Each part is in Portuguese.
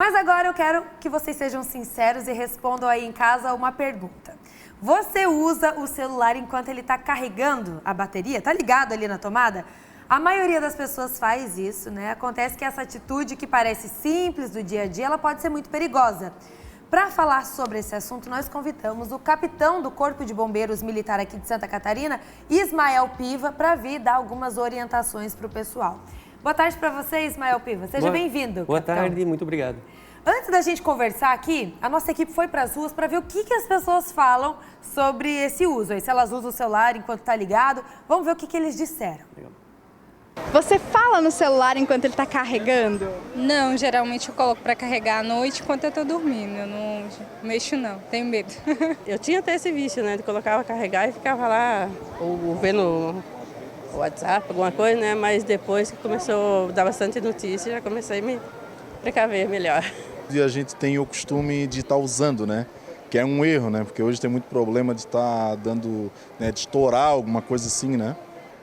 Mas agora eu quero que vocês sejam sinceros e respondam aí em casa uma pergunta. Você usa o celular enquanto ele está carregando a bateria? Tá ligado ali na tomada? A maioria das pessoas faz isso, né? Acontece que essa atitude que parece simples do dia a dia, ela pode ser muito perigosa. Para falar sobre esse assunto, nós convidamos o capitão do Corpo de Bombeiros Militar aqui de Santa Catarina, Ismael Piva, para vir dar algumas orientações para o pessoal. Boa tarde para você, Ismael Piva. Seja bem-vindo. Boa tarde, muito obrigado. Antes da gente conversar aqui, a nossa equipe foi para as ruas para ver o que as pessoas falam sobre esse uso. Aí, se elas usam o celular enquanto está ligado, vamos ver o que eles disseram. Legal. Você fala no celular enquanto ele está carregando? Não, geralmente eu coloco para carregar à noite enquanto eu estou dormindo. Eu não mexo não, tenho medo. Eu tinha até esse vício, né? De colocava carregar e ficava lá ou vendo o WhatsApp, alguma coisa, né? Mas depois que começou a dar bastante notícia, já comecei a me precaver melhor. E a gente tem o costume de estar usando, né? Que é um erro, né? Porque hoje tem muito problema de estar dando, né? De estourar alguma coisa assim, né?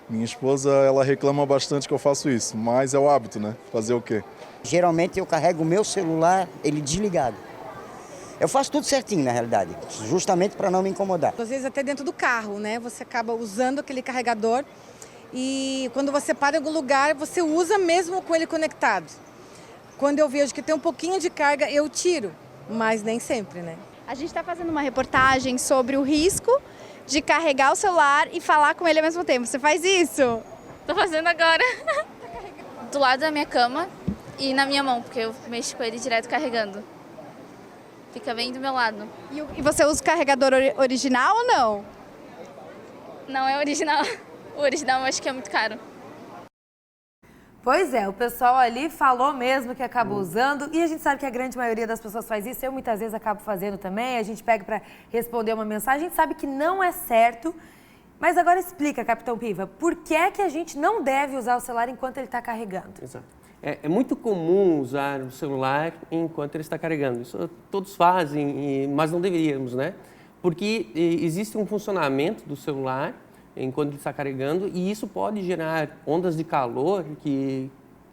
Minha esposa, ela reclama bastante que eu faço isso, mas é o hábito, né? Fazer o quê? Geralmente eu carrego o meu celular, ele desligado. Eu faço tudo certinho, na realidade, justamente para não me incomodar. Às vezes até dentro do carro, né? Você acaba usando aquele carregador e quando você para em algum lugar, você usa mesmo com ele conectado. Quando eu vejo que tem um pouquinho de carga, eu tiro, mas nem sempre, né? A gente está fazendo uma reportagem sobre o risco de carregar o celular e falar com ele ao mesmo tempo. Você faz isso? Tô fazendo agora. Do lado da minha cama e na minha mão, porque eu mexo com ele direto carregando. Fica bem do meu lado. E você usa o carregador original ou não? Não é original. O original eu acho que é muito caro. Pois é, o pessoal ali falou mesmo que acaba usando e a gente sabe que a grande maioria das pessoas faz isso. Eu muitas vezes acabo fazendo também, a gente pega para responder uma mensagem, a gente sabe que não é certo. Mas agora explica, Capitão Piva, por que é que a gente não deve usar o celular enquanto ele está carregando? Exato. É muito comum usar o celular enquanto ele está carregando. Isso todos fazem, mas não deveríamos, né? Porque existe um funcionamento do celular enquanto ele está carregando e isso pode gerar ondas de calor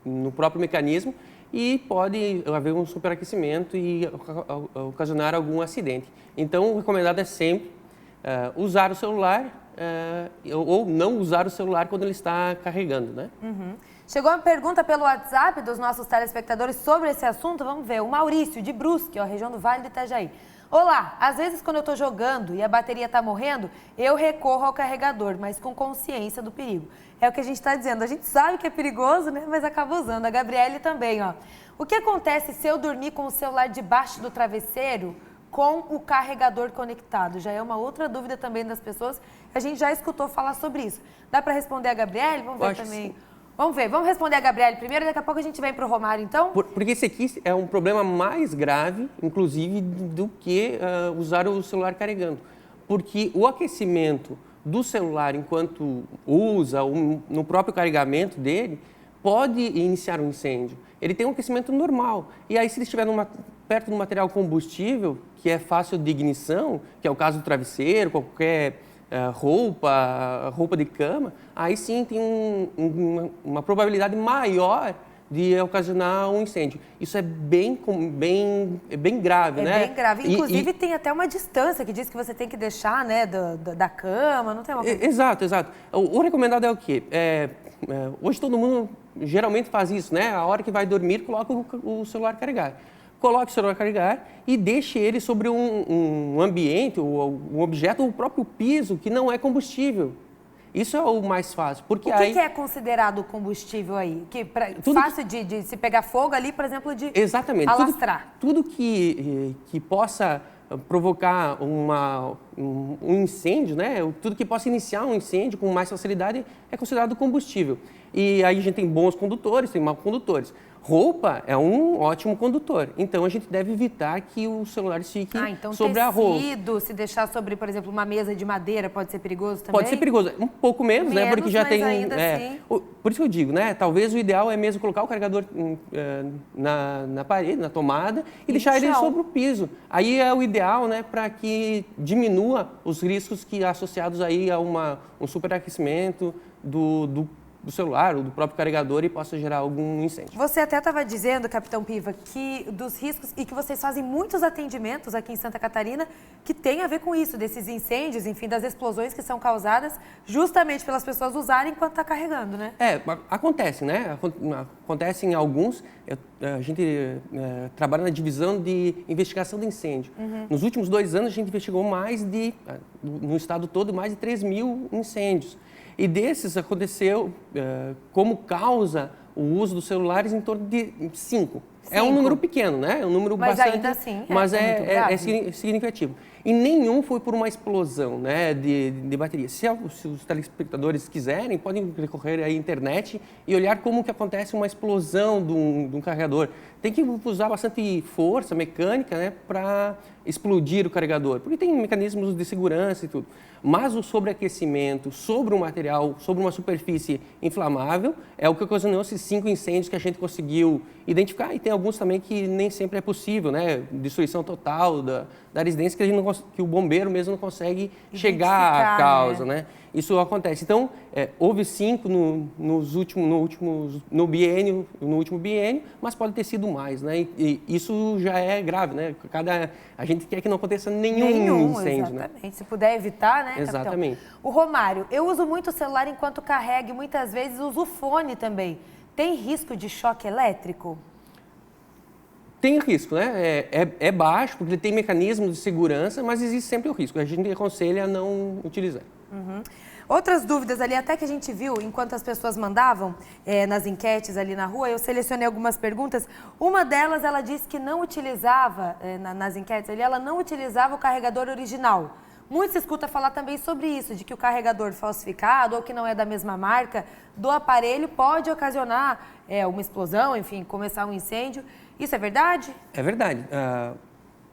no próprio mecanismo e pode haver um superaquecimento e ocasionar algum acidente. Então, o recomendado é sempre usar o celular ou não usar o celular quando ele está carregando, né? Uhum. Chegou uma pergunta pelo WhatsApp dos nossos telespectadores sobre esse assunto. Vamos ver. O Maurício, de Brusque, região do Vale do Itajaí. Olá, às vezes quando eu estou jogando e a bateria está morrendo, eu recorro ao carregador, mas com consciência do perigo. É o que a gente está dizendo. A gente sabe que é perigoso, né? Mas acaba usando. A Gabriele também, O que acontece se eu dormir com o celular debaixo do travesseiro com o carregador conectado? Já é uma outra dúvida também das pessoas. A gente já escutou falar sobre isso. Dá para responder a Gabriele? Vamos ver também. Vamos ver, vamos responder a Gabriele primeiro, daqui a pouco a gente vem para o Romário, então? Porque esse aqui é um problema mais grave, inclusive, do que usar o celular carregando. Porque o aquecimento do celular enquanto usa, no próprio carregamento dele, pode iniciar um incêndio. Ele tem um aquecimento normal. E aí, se ele estiver perto de um material combustível, que é fácil de ignição, que é o caso do travesseiro, qualquer roupa de cama, aí sim tem uma probabilidade maior de ocasionar um incêndio. Isso é bem grave, né? É bem grave. Inclusive, tem até uma distância que diz que você tem que deixar, né, da cama, não tem uma coisa... Exato. O recomendado é o quê? Hoje todo mundo geralmente faz isso, né? A hora que vai dormir, coloca o celular carregar. Coloque o celular carregar e deixe ele sobre um ambiente, ou um objeto, ou o próprio piso, que não é combustível. Isso é o mais fácil. Porque o que é considerado combustível aí? Fácil de se pegar fogo ali, por exemplo, de alastrar. Tudo que possa provocar um incêndio, né? Tudo que possa iniciar um incêndio com mais facilidade é considerado combustível. E aí a gente tem bons condutores, tem maus condutores. Roupa é um ótimo condutor, então a gente deve evitar que o celular fique sobre a roupa. Tecido, se deixar sobre, por exemplo, uma mesa de madeira, pode ser perigoso também? Pode ser perigoso, um pouco menos, né? Porque já tem ainda assim... Por isso que eu digo, né? Talvez o ideal é mesmo colocar o carregador na parede, na tomada e deixar ele sobre o piso. Aí é o ideal, né? Para que diminua os riscos associados aí a um superaquecimento do do celular ou do próprio carregador e possa gerar algum incêndio. Você até estava dizendo, Capitão Piva, que dos riscos e que vocês fazem muitos atendimentos aqui em Santa Catarina que tem a ver com isso, desses incêndios, enfim, das explosões que são causadas justamente pelas pessoas usarem enquanto está carregando, né? Acontece, né? Acontece em alguns. A gente trabalha na divisão de investigação de incêndio. Nos últimos 2 anos, a gente investigou no estado todo, mais de 3 mil incêndios. E desses aconteceu, como causa, o uso dos celulares em torno de 5. É um número pequeno, né? É um número bastante... Ainda assim, mas é significativo. E nenhum foi por uma explosão, né, de bateria. Se os telespectadores quiserem, podem recorrer à internet e olhar como que acontece uma explosão de um carregador. Tem que usar bastante força mecânica, né, para explodir o carregador, porque tem mecanismos de segurança e tudo. Mas o sobreaquecimento sobre um material, sobre uma superfície inflamável, é o que ocasionou esses 5 incêndios que a gente conseguiu identificar. E tem alguns também que nem sempre é possível, né? Destruição total da residência, que o bombeiro mesmo não consegue chegar à causa, né? Isso acontece. Então, houve 5 no último biênio, mas pode ter sido mais, né? E isso já é grave, né? A gente quer que não aconteça nenhum incêndio, exatamente. Né? Se puder evitar, né, exatamente. Capitão? O Romário, eu uso muito o celular enquanto carrego e muitas vezes uso o fone também. Tem risco de choque elétrico? Tem risco, né? É baixo, porque ele tem mecanismos de segurança, mas existe sempre o risco. A gente aconselha a não utilizar. Outras dúvidas ali, até que a gente viu, enquanto as pessoas mandavam nas enquetes ali na rua, eu selecionei algumas perguntas. Uma delas, ela disse que não utilizava, nas enquetes ali, ela não utilizava o carregador original. Muito se escuta falar também sobre isso, de que o carregador falsificado ou que não é da mesma marca do aparelho pode ocasionar uma explosão, enfim, começar um incêndio. Isso é verdade? É verdade.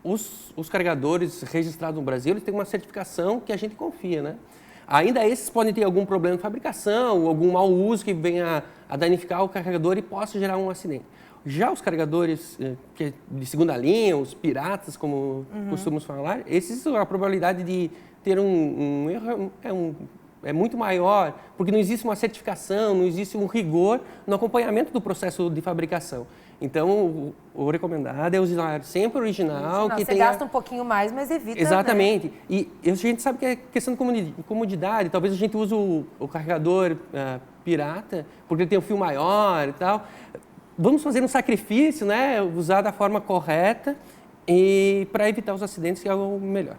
Os carregadores registrados no Brasil, eles têm uma certificação que a gente confia, né? Ainda esses podem ter algum problema de fabricação, algum mau uso que venha a danificar o carregador e possa gerar um acidente. Já os carregadores de segunda linha, os piratas, como costumamos falar, esses, a probabilidade de ter um erro é muito maior, porque não existe uma certificação, não existe um rigor no acompanhamento do processo de fabricação. Então, o recomendado é usar sempre o original. Você gasta um pouquinho mais, mas evita. Exatamente. Né? E a gente sabe que é questão de comodidade. Talvez a gente use o carregador pirata, porque ele tem um fio maior e tal. Vamos fazer um sacrifício, né? Usar da forma correta e para evitar os acidentes, que é o melhor.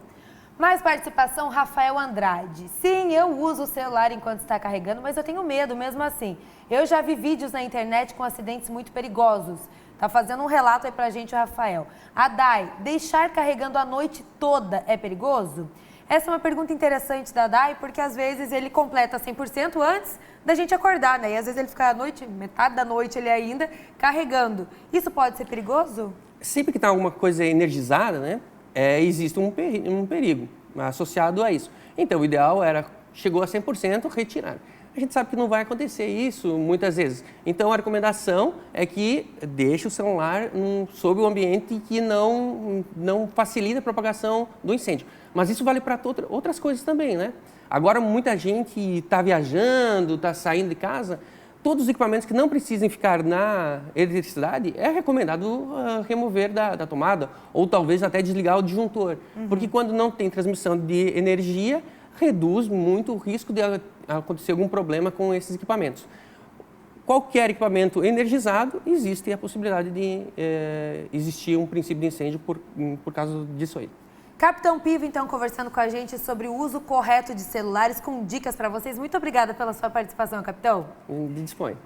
Mais participação, Rafael Andrade. Sim, eu uso o celular enquanto está carregando, mas eu tenho medo mesmo assim. Eu já vi vídeos na internet com acidentes muito perigosos. Tá fazendo um relato aí pra gente o Rafael. Adai, deixar carregando a noite toda é perigoso? Essa é uma pergunta interessante da Adai, porque às vezes ele completa 100% antes da gente acordar, né? E às vezes ele fica à noite, metade da noite ele ainda carregando. Isso pode ser perigoso? Sempre que está alguma coisa energizada, né? Existe um perigo associado a isso. Então, o ideal era, chegou a 100%, retirar. A gente sabe que não vai acontecer isso muitas vezes. Então, a recomendação é que deixe o celular sob o ambiente que não facilita a propagação do incêndio. Mas isso vale para outras coisas também, né? Agora, muita gente está viajando, está saindo de casa. Todos os equipamentos que não precisem ficar na eletricidade, é recomendado remover da tomada ou talvez até desligar o disjuntor. Porque quando não tem transmissão de energia, reduz muito o risco de acontecer algum problema com esses equipamentos. Qualquer equipamento energizado, existe a possibilidade de existir um princípio de incêndio por causa disso aí. Capitão Piva, então, conversando com a gente sobre o uso correto de celulares, com dicas para vocês. Muito obrigada pela sua participação, capitão. Dispõe.